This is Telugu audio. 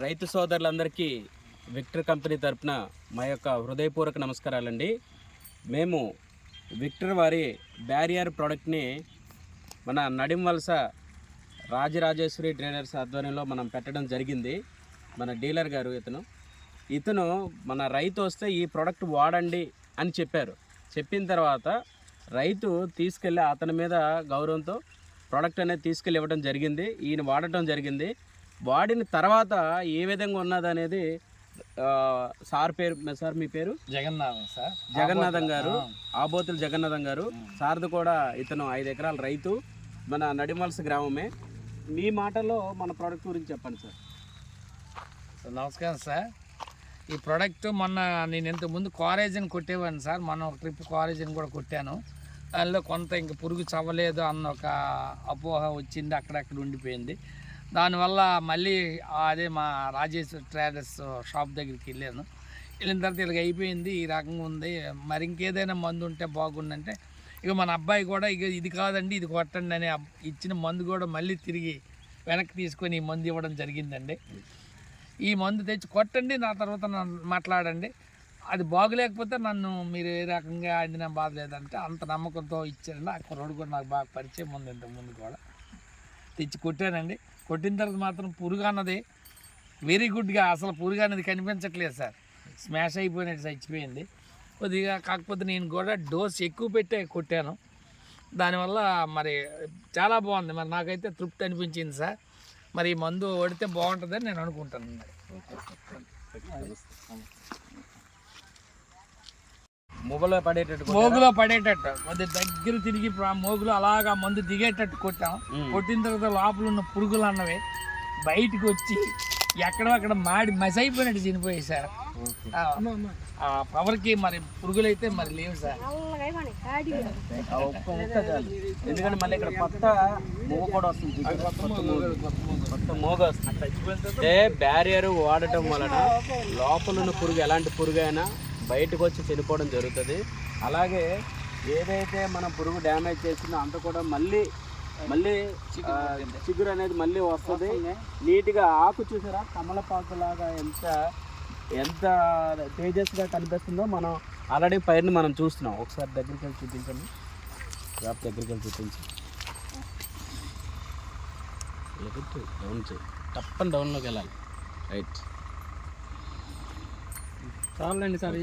రైతు సోదరులందరికీ విక్టర్ కంపెనీ తరపున మా యొక్క హృదయపూర్వక నమస్కారాలండి. మేము విక్టర్ వారి బ్యారియర్ ప్రోడక్ట్ని మన నడింవలస రాజరాజేశ్వరి ట్రేడర్స్ ఆధ్వర్యంలో మనం పెట్టడం జరిగింది. మన డీలర్ గారు ఇతను మన రైతు వస్తే ఈ ప్రోడక్ట్ వాడండి అని చెప్పారు. చెప్పిన తర్వాత రైతు తీసుకెళ్ళి అతని మీద గౌరవంతో ప్రోడక్ట్ అనేది తీసుకెళ్ళి ఇవ్వడం జరిగింది. ఈయన వాడటం జరిగింది. వాడిన తర్వాత ఏ విధంగా ఉన్నది అనేది సార్ మీ పేరు జగన్నాథం గారు, ఆబోతుల జగన్నాథం గారు. సార్ది కూడా ఇతను 5 ఎకరాల రైతు, మన నడిమలస గ్రామమే. మీ మాటలో మన ప్రోడక్ట్ గురించి చెప్పండి సార్. నమస్కారం సార్. ఈ ప్రోడక్ట్ మొన్న నేను ఇంతకుముందు కారేజీని కొట్టేవాడిని సార్. మొన్న ఒక ట్రిప్ కారేజీని కూడా కొట్టాను. దానిలో కొంత ఇంక పురుగు చవ్వలేదు అన్న ఒక అపోహ వచ్చింది, అక్కడక్కడ ఉండిపోయింది. దానివల్ల మళ్ళీ అదే మా రాజేశ్వరి ట్రేడర్స్ షాప్ దగ్గరికి వెళ్ళాను. వెళ్ళిన తర్వాత ఇలాగ అయిపోయింది, ఈ రకంగా ఉంది, మరి ఇంకేదైనా మందు ఉంటే బాగుందంటే ఇక మన అబ్బాయి కూడా ఇక ఇది కాదండి ఇది కొట్టండి అని ఇచ్చిన మందు కూడా మళ్ళీ తిరిగి వెనక్కి తీసుకొని ఈ మందు ఇవ్వడం జరిగిందండి. ఈ మందు తెచ్చి కొట్టండి, నా తర్వాత నన్ను మాట్లాడండి, అది బాగులేకపోతే నన్ను మీరు ఏ రకంగా అందిన బాధ లేదంటే అంత నమ్మకంతో ఇచ్చారండి. ఆ కుర్రోడు కూడా నాకు బాగా పరిచయం ఉంది, ఇంతకుముందు కూడా తెచ్చి కొట్టానండి. కొట్టిన తర్వాత మాత్రం పురుగు అన్నది వెరీ గుడ్గా అసలు పురుగు అనేది కనిపించట్లేదు సార్. స్మాష్ అయిపోయినట్టు చచ్చిపోయింది కొద్దిగా. కాకపోతే నేను కూడా డోస్ ఎక్కువ పెట్టే కొట్టాను. దానివల్ల మరి చాలా బాగుంది, మరి నాకైతే తృప్తి అనిపించింది సార్. మరి ఈ మందు వాడితే బాగుంటుందని నేను అనుకుంటాను. మోగులో పడేటట్టు కొద్ది దగ్గర తిరిగి మోగులో అలాగా మందు దిగేటట్టు కొట్టాం. కొట్టిన తర్వాత లోపల ఉన్న పురుగులు అన్నవి బయటకు వచ్చి ఎక్కడక్కడ మసి అయిపోయినట్టు చనిపోయాయి సార్. ఆ పవర్కి మరి పురుగులు అయితే మరి లేవు సార్. ఎందుకంటే మళ్ళీ ఇక్కడ కొత్త మోగ కూడా వస్తుంది, కొత్త మోగ వస్తుంది. బ్యారియర్ వాడటం వలన లోపల ఉన్న పురుగు ఎలాంటి పురుగు అయినా బయటకు వచ్చి చనిపోవడం జరుగుతుంది. అలాగే ఏదైతే మన పురుగు డ్యామేజ్ చేసిందో అంత కూడా మళ్ళీ చిగురు అనేది మళ్ళీ వస్తుంది. నీట్గా ఆకు చూసారా, కమలపాకు లాగా ఎంత తేజస్గా కనిపిస్తుందో మనం ఆల్రెడీ పైరుని మనం చూస్తున్నాం. ఒకసారి దగ్గరికి వెళ్ళి చూపించండి, దగ్గరికి వెళ్ళి చూపించి డౌన్ చేయి, తప్పని డౌన్లోకి వెళ్ళాలి. రైట్, చాలండి సార్.